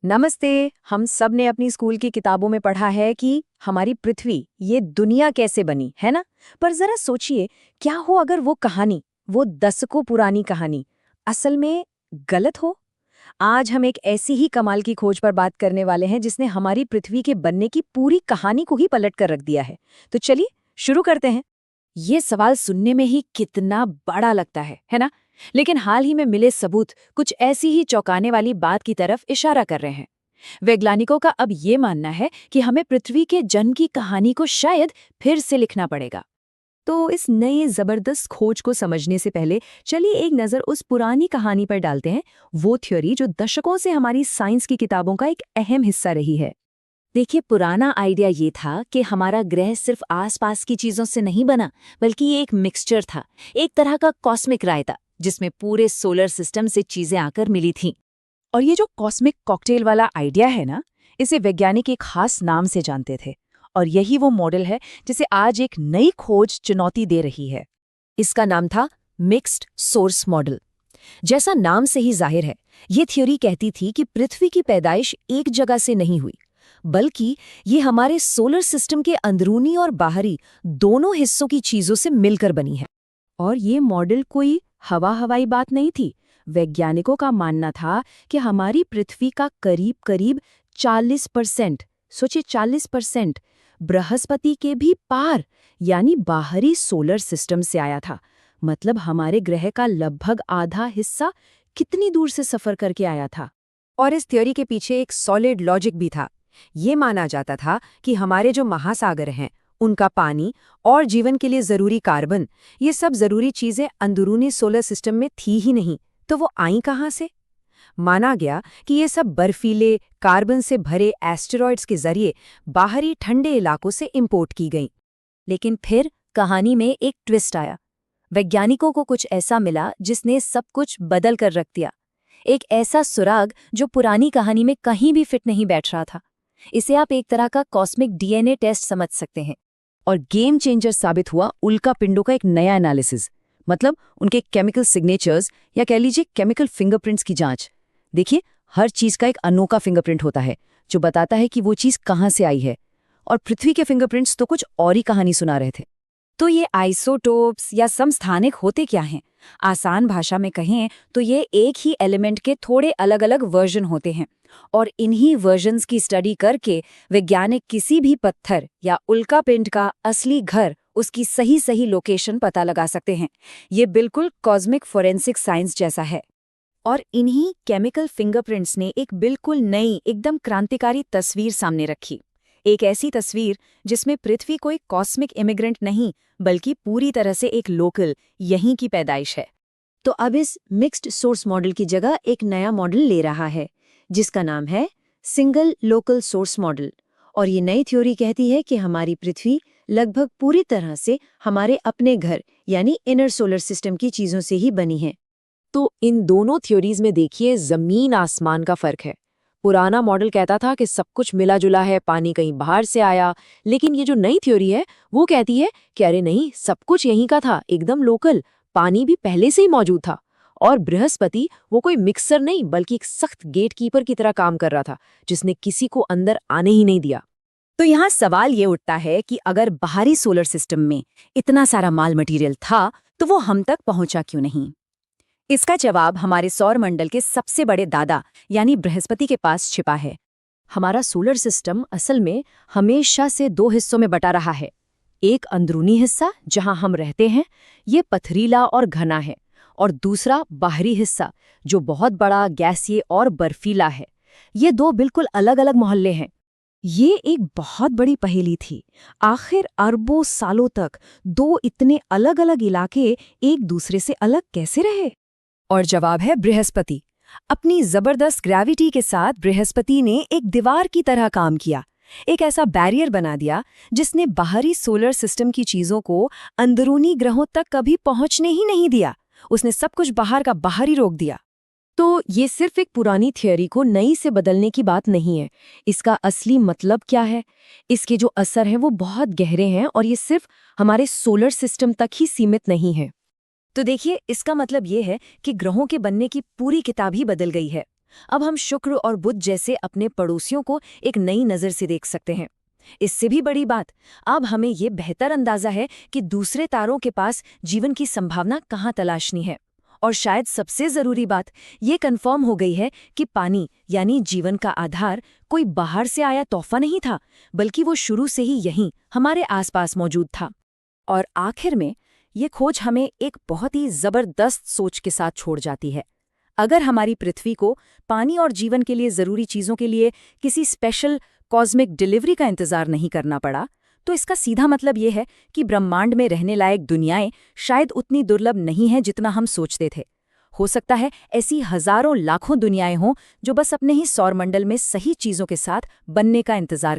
नमस्ते। हम सब ने अपनी स्कूल की किताबों में पढ़ा है कि हमारी पृथ्वी, ये दुनिया कैसे बनी, है ना? पर जरा सोचिए, क्या हो अगर वो कहानी, वो दशकों पुरानी कहानी, असल में गलत हो? आज हम एक ऐसी ही कमाल की खोज पर बात करने वाले हैं जिसने हमारी पृथ्वी के बनने की पूरी कहानी को ही पलट कर रख दिया है। तो चलिए शुरू करते हैं। ये सवाल सुनने में ही कितना बड़ा लगता है ना? लेकिन हाल ही में मिले सबूत कुछ ऐसी ही चौंकाने वाली बात की तरफ इशारा कर रहे हैं। वैज्ञानिकों का अब ये मानना है कि हमें पृथ्वी के जन्म की कहानी को शायद फिर से लिखना पड़ेगा। तो इस नए जबरदस्त खोज को समझने से पहले चलिए एक नज़र उस पुरानी कहानी पर डालते हैं, वो थ्योरी जो दशकों से हमारी साइंस की किताबों का एक अहम हिस्सा रही है। देखिए, पुराना आइडिया ये था कि हमारा ग्रह सिर्फ आसपास की चीजों से नहीं बना, बल्कि ये एक मिक्सचर था, एक तरह का कॉस्मिक रायता जिसमें पूरे सोलर सिस्टम से चीजें आकर मिली थीं। और ये जो कॉस्मिक कॉकटेल वाला आइडिया है ना, इसे वैज्ञानिक एक खास नाम से जानते थे। और यही वो मॉडल है जिसे आज एक नई खोज चुनौती दे रही है। इसका नाम था मिक्स्ड सोर्स मॉडल। जैसा नाम से ही जाहिर है, ये थ्योरी कहती थी कि पृथ्वी की पैदाइश एक जगह से नहीं हुई, बल्कि ये हमारे सोलर सिस्टम के अंदरूनी और बाहरी दोनों हिस्सों की चीजों से मिलकर बनी है। और ये मॉडल कोई हवाई बात नहीं थी। वैज्ञानिकों का मानना था कि हमारी पृथ्वी का करीब करीब 40%, सोचिए 40%, बृहस्पति के भी पार यानी बाहरी सोलर सिस्टम से आया था। मतलब हमारे ग्रह का लगभग आधा हिस्सा कितनी दूर से सफर करके आया था। और इस थ्योरी के पीछे एक सॉलिड लॉजिक भी था। ये माना जाता था कि हमारे जो महासागर हैं, उनका पानी और जीवन के लिए जरूरी कार्बन, ये सब जरूरी चीजें अंदरूनी सोलर सिस्टम में थी ही नहीं, तो वो आई कहाँ से? माना गया कि ये सब बर्फीले, कार्बन से भरे एस्टेरॉइड्स के जरिए बाहरी ठंडे इलाकों से इंपोर्ट की गईं। लेकिन फिर कहानी में एक ट्विस्ट आया। वैज्ञानिकों को कुछ ऐसा मिला जिसने सब कुछ बदल कर रख दिया। एक ऐसा सुराग जो पुरानी कहानी में कहीं भी फिट नहीं बैठ रहा था। इसे आप एक तरह का कॉस्मिक डीएनए टेस्ट समझ सकते हैं। और गेम चेंजर साबित हुआ उल्का पिंडों का एक नया एनालिसिस, मतलब उनके केमिकल सिग्नेचर्स या कह लीजिए केमिकल फिंगरप्रिंट्स की जांच। देखिए, हर चीज का एक अनोखा फिंगरप्रिंट होता है जो बताता है कि वो चीज कहाँ से आई है। और पृथ्वी के फिंगरप्रिंट्स तो कुछ और ही कहानी सुना रहे थे। तो ये आइसोटोप्स या समस्थानिक होते क्या हैं? आसान भाषा में कहें तो ये एक ही एलिमेंट के थोड़े अलग अलग वर्जन होते हैं। और इन्हीं वर्जन्स की स्टडी करके वैज्ञानिक किसी भी पत्थर या उल्कापिंड का असली घर, उसकी सही सही लोकेशन पता लगा सकते हैं। ये बिल्कुल कॉस्मिक फोरेंसिक साइंस जैसा है। और इन्हीं केमिकल फिंगरप्रिंट्स ने एक बिल्कुल नई, एकदम क्रांतिकारी तस्वीर सामने रखी। एक ऐसी तस्वीर जिसमें पृथ्वी कोई कॉस्मिक इमिग्रेंट नहीं, बल्कि पूरी तरह से एक लोकल, यहीं की पैदाइश है। तो अब इस मिक्स्ड सोर्स मॉडल की जगह एक नया मॉडल ले रहा है, जिसका नाम है सिंगल लोकल सोर्स मॉडल। और ये नई थ्योरी कहती है कि हमारी पृथ्वी लगभग पूरी तरह से हमारे अपने घर यानी इनर सोलर सिस्टम की चीजों से ही बनी है। तो इन दोनों थ्योरीज में देखिए जमीन आसमान का फर्क है। पुराना मॉडल कहता था कि सब कुछ मिला जुला है, पानी कहीं बाहर से आया। लेकिन ये जो नई थ्योरी है वो कहती है कि अरे नहीं, सब कुछ यहीं का था, एकदम लोकल। पानी भी पहले से ही मौजूद था। और बृहस्पति वो कोई मिक्सर नहीं, बल्कि एक सख्त गेटकीपर की तरह काम कर रहा था, जिसने किसी को अंदर आने ही नहीं दिया। तो यहाँ सवाल ये उठता है कि अगर बाहरी सोलर सिस्टम में इतना सारा माल मटेरियल था, तो वो हम तक पहुंचा क्यों नहीं? इसका जवाब हमारे सौर मंडल के सबसे बड़े दादा यानी बृहस्पति के पास छिपा है। हमारा सोलर सिस्टम असल में हमेशा से दो हिस्सों में बटा रहा है। एक अंदरूनी हिस्सा जहां हम रहते हैं, ये पथरीला और घना है। और दूसरा बाहरी हिस्सा जो बहुत बड़ा, गैसीय और बर्फीला है। ये दो बिल्कुल अलग अलग मोहल्ले हैं। ये एक बहुत बड़ी पहेली थी। आखिर अरबों सालों तक दो इतने अलग अलग इलाके एक दूसरे से अलग कैसे रहे? और जवाब है बृहस्पति। अपनी जबरदस्त ग्रेविटी के साथ बृहस्पति ने एक दीवार की तरह काम किया, एक ऐसा बैरियर बना दिया जिसने बाहरी सोलर सिस्टम की चीजों को अंदरूनी ग्रहों तक कभी पहुंचने ही नहीं दिया। उसने सब कुछ बाहर का बाहर ही रोक दिया। तो ये सिर्फ एक पुरानी थ्योरी को नई से बदलने की बात नहीं है। इसका असली मतलब क्या है? इसके जो असर हैं वो बहुत गहरे हैं और ये सिर्फ हमारे सोलर सिस्टम तक ही सीमित नहीं है। तो देखिए, इसका मतलब ये है कि ग्रहों के बनने की पूरी किताब ही बदल गई है। अब हम शुक्र और बुध जैसे अपने पड़ोसियों को एक नई नज़र से देख सकते हैं। इससे भी बड़ी बात, अब हमें ये बेहतर अंदाजा है कि दूसरे तारों के पास जीवन की संभावना कहाँ तलाशनी है। और शायद सबसे ज़रूरी बात, ये कन्फर्म हो गई है कि पानी यानी जीवन का आधार कोई बाहर से आया तोहफा नहीं था, बल्कि वो शुरू से ही यहीं हमारे आसपास मौजूद था। और आखिर में ये खोज हमें एक बहुत ही ज़बरदस्त सोच के साथ छोड़ जाती है। अगर हमारी पृथ्वी को पानी और जीवन के लिए ज़रूरी चीज़ों के लिए किसी स्पेशल कॉस्मिक डिलीवरी का इंतज़ार नहीं करना पड़ा, तो इसका सीधा मतलब ये है कि ब्रह्मांड में रहने लायक दुनियाएं शायद उतनी दुर्लभ नहीं हैं जितना हम सोचते थे। हो सकता है ऐसी हज़ारों लाखों दुनियाएं हों जो बस अपने ही सौरमंडल में सही चीज़ों के साथ बनने का इंतज़ार